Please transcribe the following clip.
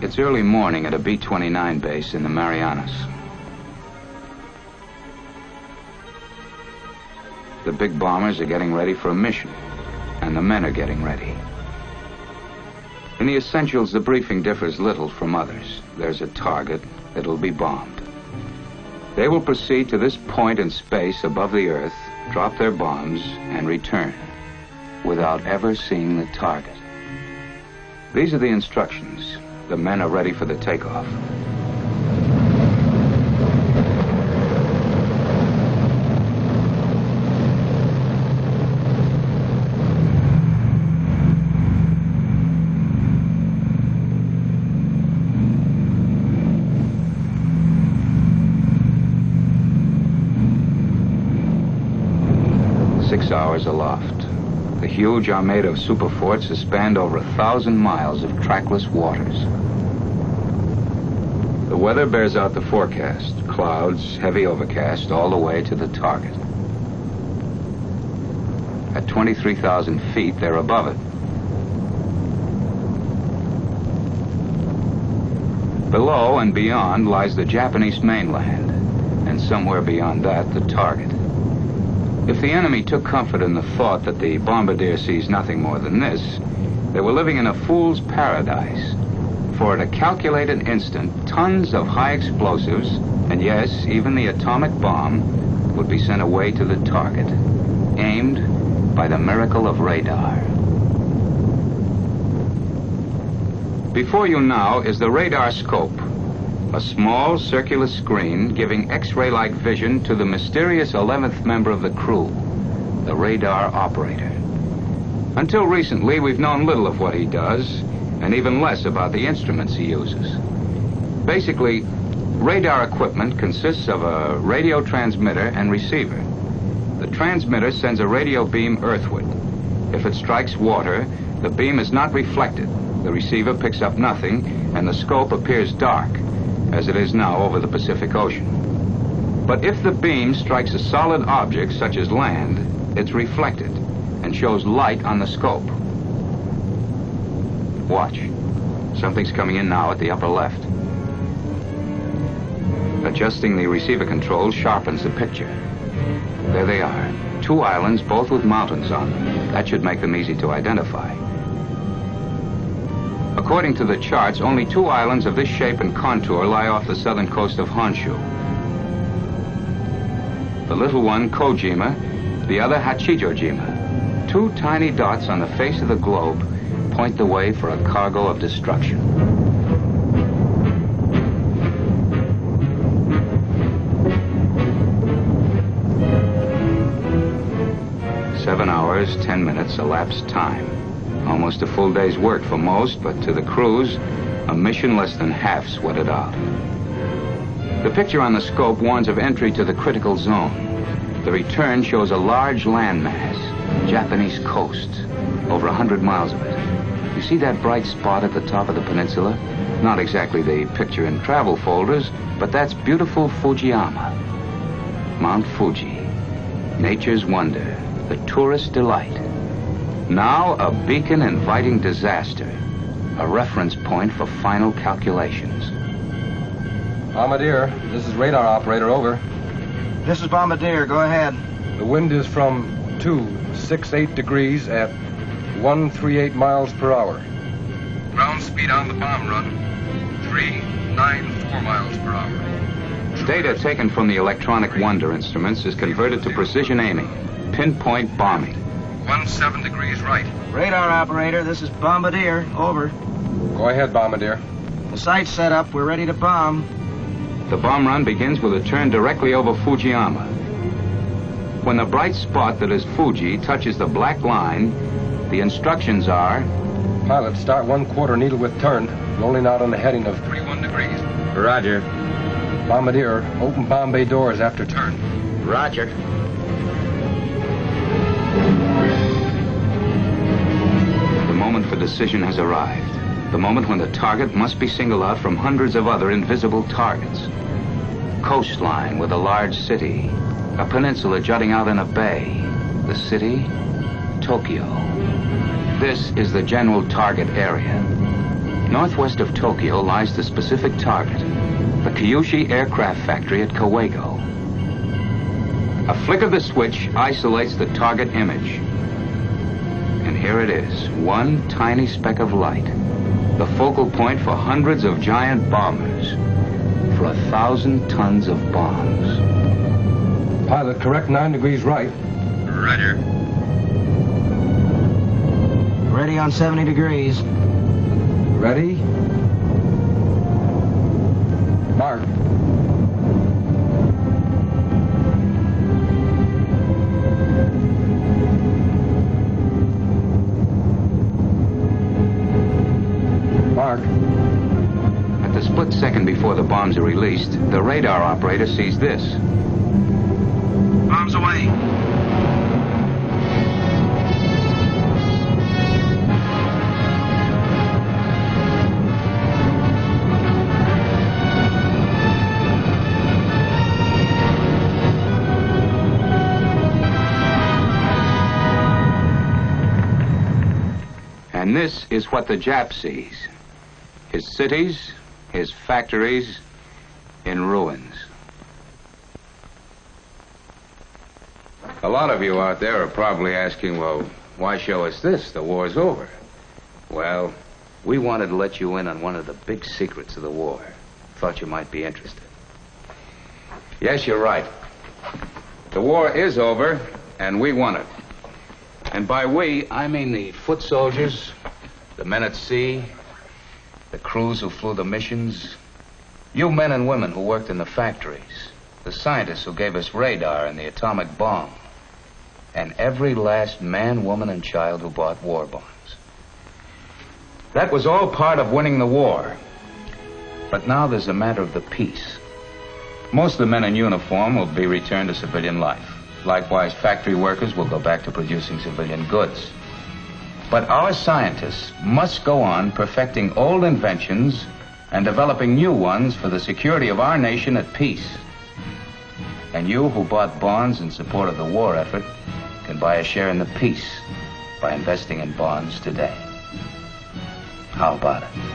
It's early morning at a B-29 base in the Marianas. The big bombers are getting ready for a mission, and the men are getting ready. In the essentials, the briefing differs little from others. There's a target, it'll be bombed. They will proceed to this point in space above the Earth, drop their bombs, and return, without ever seeing the target. These are the instructions. The men are ready for the takeoff. Hours aloft. The huge armada of superforts has spanned over 1,000 miles of trackless waters. The weather bears out the forecast. Clouds, heavy overcast, all the way to the target. At 23,000 feet, they're above it. Below and beyond lies the Japanese mainland, and somewhere beyond that, the target. If the enemy took comfort in the thought that the bombardier sees nothing more than this, they were living in a fool's paradise. For at a calculated instant, tons of high explosives, and yes, even the atomic bomb, would be sent away to the target, aimed by the miracle of radar. Before you now is the radar scope, a small circular screen giving X-ray-like vision to the mysterious 11th member of the crew, the radar operator. Until recently, we've known little of what he does, and even less about the instruments he uses. Basically, radar equipment consists of a radio transmitter and receiver. The transmitter sends a radio beam earthward. If it strikes water, the beam is not reflected. The receiver picks up nothing, and the scope appears dark, as it is now over the Pacific Ocean. But if the beam strikes a solid object, such as land, it's reflected and shows light on the scope. Watch. Something's coming in now at the upper left. Adjusting the receiver controls sharpens the picture. There they are. 2 islands, both with mountains on them. That should make them easy to identify. According to the charts, only 2 islands of this shape and contour lie off the southern coast of Honshu. The little one, Kojima, the other, Hachijojima. 2 tiny dots on the face of the globe point the way for a cargo of destruction. Seven hours, 10 minutes elapsed time. Almost a full day's work for most, but to the crews, a mission less than half sweated out. The picture on the scope warns of entry to the critical zone. The return shows a large landmass, Japanese coast, over 100 miles of it. You see that bright spot at the top of the peninsula? Not exactly the picture in travel folders, but that's beautiful Fujiyama. Mount Fuji, nature's wonder, the tourist delight. Now a beacon inviting disaster, a reference point for final calculations. Bombardier, this is radar operator, over. This is Bombardier, go ahead. The wind is from 268 degrees at 138 miles per hour. Ground speed on the bomb run, 394 miles per hour. Data taken from the electronic wonder instruments is converted to precision aiming, pinpoint bombing. 17 degrees right. Radar operator, this is Bombardier, over. Go ahead, Bombardier. The site's set up, we're ready to bomb. The bomb run begins with a turn directly over Fujiyama. When the bright spot that is Fuji touches the black line, the instructions are... Pilot, start 1/4 needle with turn, rolling out on the heading of 31 degrees. Roger. Bombardier, open bomb bay doors after turn. Roger. The moment for decision has arrived. The moment when the target must be singled out from hundreds of other invisible targets. Coastline with a large city. A peninsula jutting out in a bay. The city, Tokyo. This is the general target area. Northwest of Tokyo lies the specific target, the Kyushu Aircraft Factory at Kawago. A flick of the switch isolates the target image. And here it is, one tiny speck of light, the focal point for hundreds of giant bombers, for 1,000 tons of bombs. Pilot, correct 9 degrees right. Roger. Ready on 70 degrees. Ready? Mark. Mark. At the split second before the bombs are released, the radar operator sees this. Bombs away. And this is what the Jap sees. His cities, his factories, in ruins. A lot of you out there are probably asking, well, why show us this? The war's over. Well, we wanted to let you in on one of the big secrets of the war. Thought you might be interested. Yes, you're right. The war is over, and we won it. And by we, I mean the foot soldiers, the men at sea, the crews who flew the missions, you men and women who worked in the factories, the scientists who gave us radar and the atomic bomb, and every last man, woman, and child who bought war bonds. That was all part of winning the war. But now there's a matter of the peace. Most of the men in uniform will be returned to civilian life. Likewise, factory workers will go back to producing civilian goods. But our scientists must go on perfecting old inventions and developing new ones for the security of our nation at peace. And you who bought bonds in support of the war effort can buy a share in the peace by investing in bonds today. How about it?